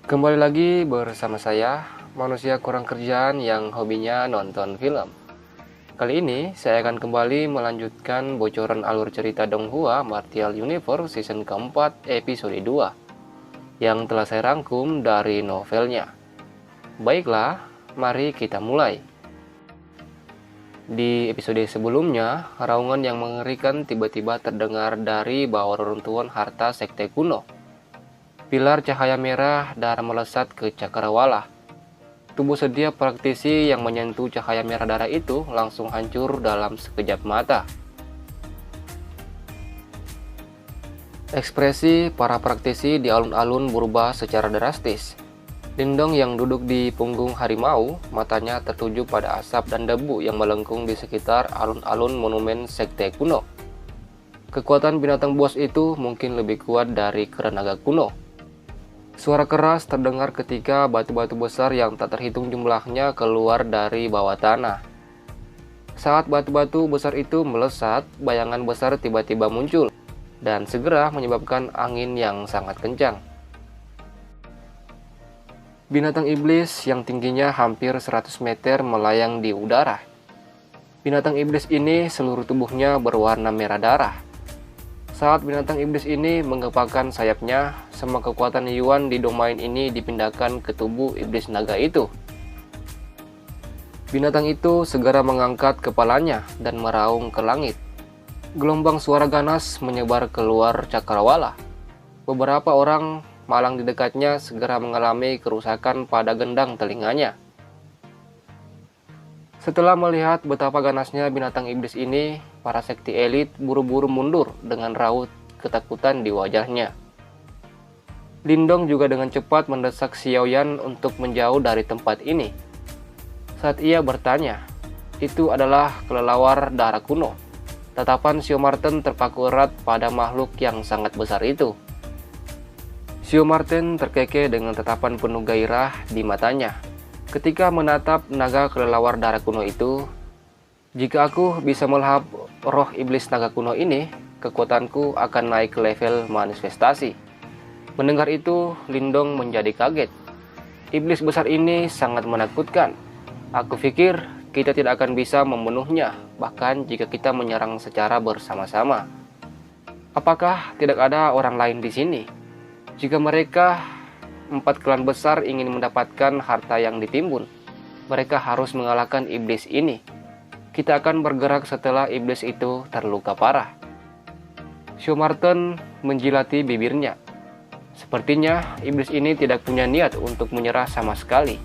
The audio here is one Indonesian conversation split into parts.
Kembali lagi bersama saya, manusia kurang kerjaan yang hobinya nonton film. Kali ini saya akan kembali melanjutkan bocoran alur cerita Donghua Martial Universe season keempat episode 2 yang telah saya rangkum dari novelnya. Baiklah, mari kita mulai. Di episode sebelumnya, raungan yang mengerikan tiba-tiba terdengar dari bawah reruntuhan harta sekte kuno. Pilar cahaya merah darah melesat ke cakrawala. Tubuh setiap praktisi yang menyentuh cahaya merah darah itu langsung hancur dalam sekejap mata. Ekspresi para praktisi di alun-alun berubah secara drastis. Lindong yang duduk di punggung harimau, matanya tertuju pada asap dan debu yang melengkung di sekitar alun-alun monumen sekte kuno. Kekuatan binatang buas itu mungkin lebih kuat dari kerenaga kuno. Suara keras terdengar ketika batu-batu besar yang tak terhitung jumlahnya keluar dari bawah tanah. Saat batu-batu besar itu melesat, bayangan besar tiba-tiba muncul dan segera menyebabkan angin yang sangat kencang. Binatang iblis yang tingginya hampir 100 meter melayang di udara. Binatang iblis ini seluruh tubuhnya berwarna merah darah. Saat binatang iblis ini menggepakkan sayapnya, semua kekuatan Yuan di domain ini dipindahkan ke tubuh iblis naga itu. Binatang itu segera mengangkat kepalanya dan meraung ke langit. Gelombang suara ganas menyebar keluar cakrawala. Beberapa orang malang di dekatnya segera mengalami kerusakan pada gendang telinganya. Setelah melihat betapa ganasnya binatang iblis ini, para sekti elit buru-buru mundur dengan raut ketakutan di wajahnya. Lindong juga dengan cepat mendesak Xiaoyan untuk menjauh dari tempat ini. Saat ia bertanya, itu adalah kelelawar darah kuno. Tatapan Xiao Marten terpaku erat pada makhluk yang sangat besar itu. Xiao Marten terkekeh dengan tatapan penuh gairah di matanya ketika menatap naga kelelawar darah kuno itu. Jika aku bisa melahap roh iblis naga kuno ini, kekuatanku akan naik ke level manifestasi. Mendengar itu, Lindong menjadi kaget. Iblis besar ini sangat menakutkan. Aku pikir kita tidak akan bisa membunuhnya, bahkan jika kita menyerang secara bersama-sama. Apakah tidak ada orang lain di sini? Jika mereka 4 klan besar ingin mendapatkan harta yang ditimbun, mereka harus mengalahkan iblis ini. Kita akan bergerak setelah iblis itu terluka parah. Xiao Marten menjilati bibirnya. Sepertinya iblis ini tidak punya niat untuk menyerah sama sekali.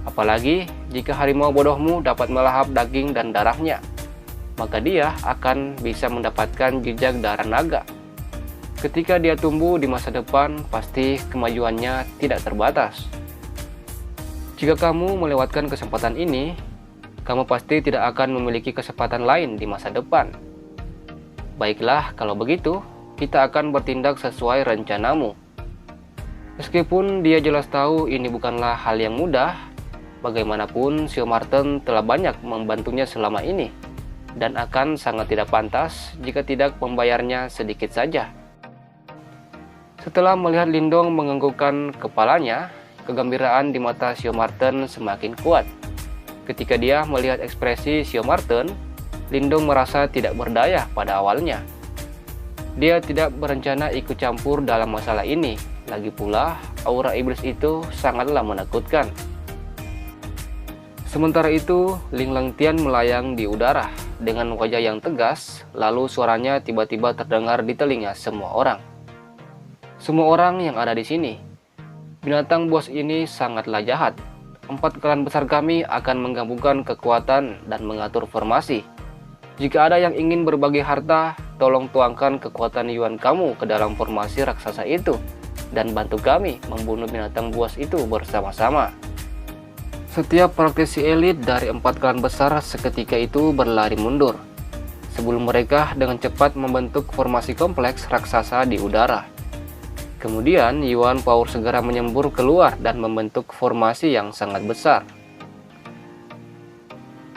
Apalagi jika harimau bodohmu dapat melahap daging dan darahnya, maka dia akan bisa mendapatkan jejak darah naga. Ketika dia tumbuh di masa depan, pasti kemajuannya tidak terbatas. Jika kamu melewatkan kesempatan ini, kamu pasti tidak akan memiliki kesempatan lain di masa depan. Baiklah, kalau begitu, kita akan bertindak sesuai rencanamu. Meskipun dia jelas tahu ini bukanlah hal yang mudah, bagaimanapun Xiao Marten telah banyak membantunya selama ini, dan akan sangat tidak pantas jika tidak membayarnya sedikit saja. Setelah melihat Lindong menganggukkan kepalanya, kegembiraan di mata Xiao Marten semakin kuat. Ketika dia melihat ekspresi Xiao Marten, Lindong merasa tidak berdaya pada awalnya. Dia tidak berencana ikut campur dalam masalah ini. Lagi pula, aura iblis itu sangatlah menakutkan. Sementara itu, Ling Langtian melayang di udara dengan wajah yang tegas, lalu suaranya tiba-tiba terdengar di telinga semua orang. Semua orang yang ada di sini, binatang buas ini sangatlah jahat. 4 klan besar kami akan menggabungkan kekuatan dan mengatur formasi. Jika ada yang ingin berbagi harta, tolong tuangkan kekuatan Yuan kamu ke dalam formasi raksasa itu, dan bantu kami membunuh binatang buas itu bersama-sama. Setiap praktisi elit dari 4 klan besar seketika itu berlari mundur, sebelum mereka dengan cepat membentuk formasi kompleks raksasa di udara. Kemudian Yuan Power segera menyembur keluar dan membentuk formasi yang sangat besar.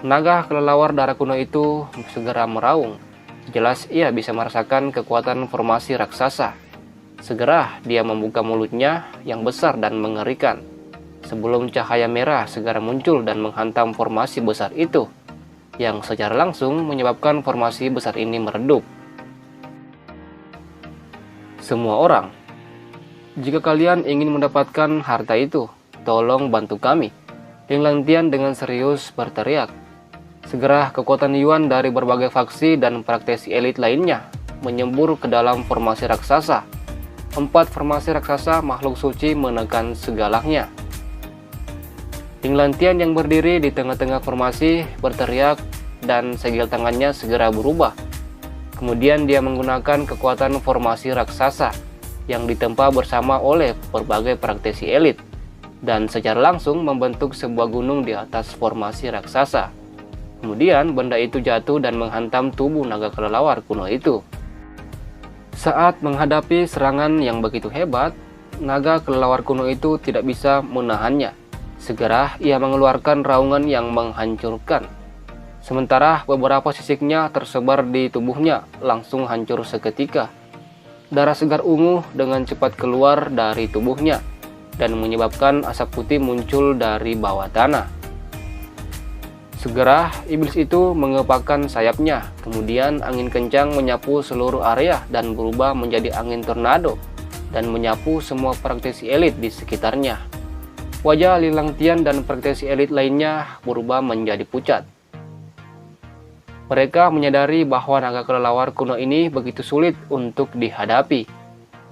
Naga kelelawar darah kuno itu segera meraung. Jelas ia bisa merasakan kekuatan formasi raksasa. Segera dia membuka mulutnya yang besar dan mengerikan, sebelum cahaya merah segera muncul dan menghantam formasi besar itu, yang secara langsung menyebabkan formasi besar ini meredup. Semua orang, jika kalian ingin mendapatkan harta itu, tolong bantu kami. Ling Langtian dengan serius berteriak. Segera kekuatan Yuan dari berbagai faksi dan praktisi elit lainnya menyembur ke dalam formasi raksasa. 4 formasi raksasa makhluk suci menekan segalanya. Ling Langtian yang berdiri di tengah-tengah formasi berteriak dan segel tangannya segera berubah. Kemudian dia menggunakan kekuatan formasi raksasa yang ditempa bersama oleh berbagai praktisi elit dan secara langsung membentuk sebuah gunung di atas formasi raksasa. Kemudian benda itu jatuh dan menghantam tubuh naga kelelawar kuno itu. Saat menghadapi serangan yang begitu hebat, naga kelelawar kuno itu tidak bisa menahannya. Segera ia mengeluarkan raungan yang menghancurkan. Sementara beberapa sisiknya tersebar di tubuhnya langsung hancur seketika. Darah segar ungu dengan cepat keluar dari tubuhnya dan menyebabkan asap putih muncul dari bawah tanah. Segera iblis itu mengepakkan sayapnya, kemudian angin kencang menyapu seluruh area dan berubah menjadi angin tornado dan menyapu semua praktisi elit di sekitarnya. Wajah Ling Langtian dan praktisi elit lainnya berubah menjadi pucat. Mereka menyadari bahwa naga kelelawar kuno ini begitu sulit untuk dihadapi.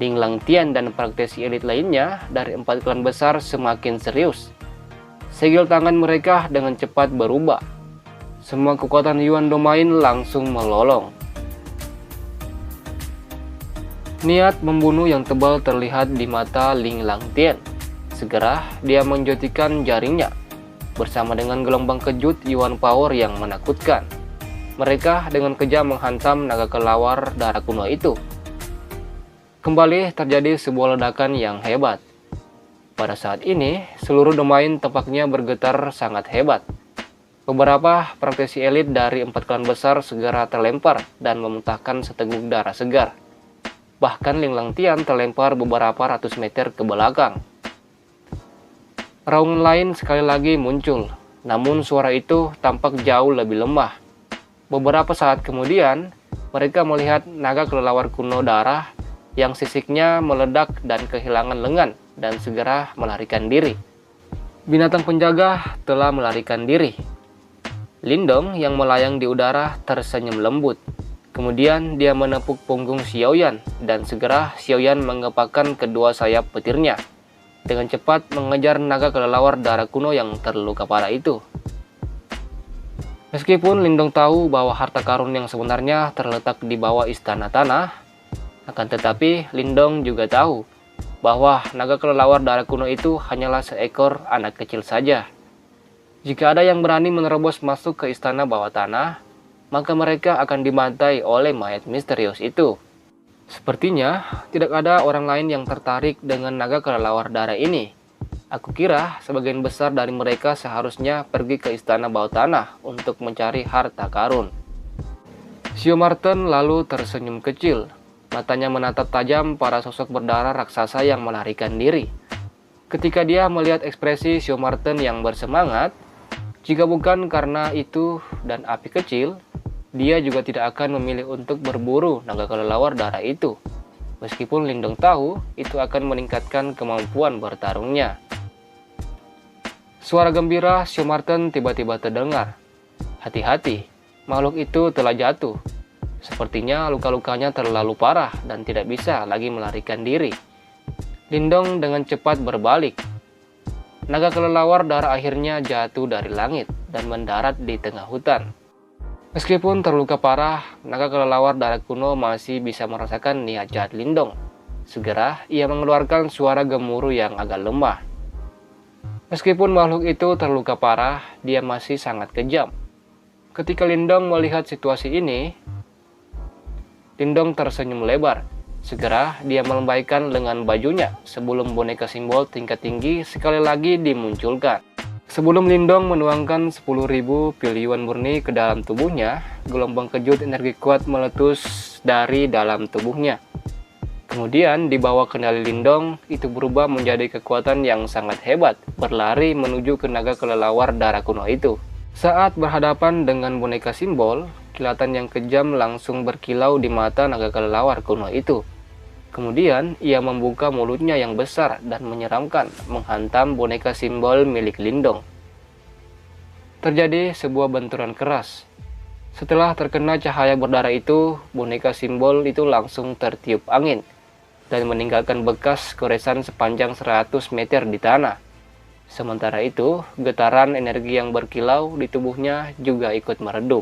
Ling Langtian dan praktisi elit lainnya dari 4 klan besar semakin serius. Segel tangan mereka dengan cepat berubah. Semua kekuatan Yuan Domain langsung melolong. Niat membunuh yang tebal terlihat di mata Ling Langtian. Segera dia menjotikan jaringnya bersama dengan gelombang kejut Yuan Power yang menakutkan. Mereka dengan kejam menghantam naga kelelawar darah kuno itu. Kembali terjadi sebuah ledakan yang hebat. Pada saat ini, seluruh domain tampaknya bergetar sangat hebat. Beberapa praktisi elit dari 4 klan besar segera terlempar dan memuntahkan seteguk darah segar. Bahkan Ling Langtian terlempar beberapa ratus meter ke belakang. Raungan lain sekali lagi muncul, namun suara itu tampak jauh lebih lemah. Beberapa saat kemudian, mereka melihat naga kelelawar kuno darah yang sisiknya meledak dan kehilangan lengan dan segera melarikan diri. Binatang penjaga telah melarikan diri. Lindong yang melayang di udara tersenyum lembut. Kemudian dia menepuk punggung Xiaoyan dan segera Xiaoyan mengepakkan kedua sayap petirnya. Dengan cepat mengejar naga kelelawar darah kuno yang terluka parah itu. Meskipun Lindong tahu bahwa harta karun yang sebenarnya terletak di bawah istana tanah, akan tetapi Lindong juga tahu bahwa naga kelelawar darah kuno itu hanyalah seekor anak kecil saja. Jika ada yang berani menerobos masuk ke istana bawah tanah, maka mereka akan dibantai oleh mayat misterius itu. Sepertinya tidak ada orang lain yang tertarik dengan naga kelelawar darah ini. Aku kira sebagian besar dari mereka seharusnya pergi ke istana bawah tanah untuk mencari harta karun. Xiao Martin lalu tersenyum kecil. Matanya menatap tajam para sosok berdarah raksasa yang melarikan diri. Ketika dia melihat ekspresi Xiao Martin yang bersemangat, jika bukan karena itu dan api kecil, dia juga tidak akan memilih untuk berburu naga kelelawar darah itu. Meskipun Lindong tahu itu akan meningkatkan kemampuan bertarungnya. Suara gembira Xiao Martin tiba-tiba terdengar. Hati-hati, makhluk itu telah jatuh. Sepertinya luka-lukanya terlalu parah dan tidak bisa lagi melarikan diri. Lindong dengan cepat berbalik. Naga kelelawar darah akhirnya jatuh dari langit dan mendarat di tengah hutan. Meskipun terluka parah, naga kelelawar darah kuno masih bisa merasakan niat jahat Lindong. Segera ia mengeluarkan suara gemuruh yang agak lemah. Meskipun makhluk itu terluka parah, dia masih sangat kejam. Ketika Lindong melihat situasi ini, Lindong tersenyum lebar. Segera dia melambaikan lengan bajunya sebelum boneka simbol tingkat tinggi sekali lagi dimunculkan. Sebelum Lindong menuangkan 10.000 pil Yuan murni ke dalam tubuhnya, gelombang kejut energi kuat meletus dari dalam tubuhnya. Kemudian dibawa kendali Lindong, itu berubah menjadi kekuatan yang sangat hebat, berlari menuju ke naga kelelawar darah kuno itu. Saat berhadapan dengan boneka simbol, kilatan yang kejam langsung berkilau di mata naga kelelawar kuno itu. Kemudian ia membuka mulutnya yang besar dan menyeramkan, menghantam boneka simbol milik Lindong. Terjadi sebuah benturan keras. Setelah terkena cahaya berdarah itu, boneka simbol itu langsung tertiup angin dan meninggalkan bekas goresan sepanjang 100 meter di tanah. Sementara itu, getaran energi yang berkilau di tubuhnya juga ikut meredup.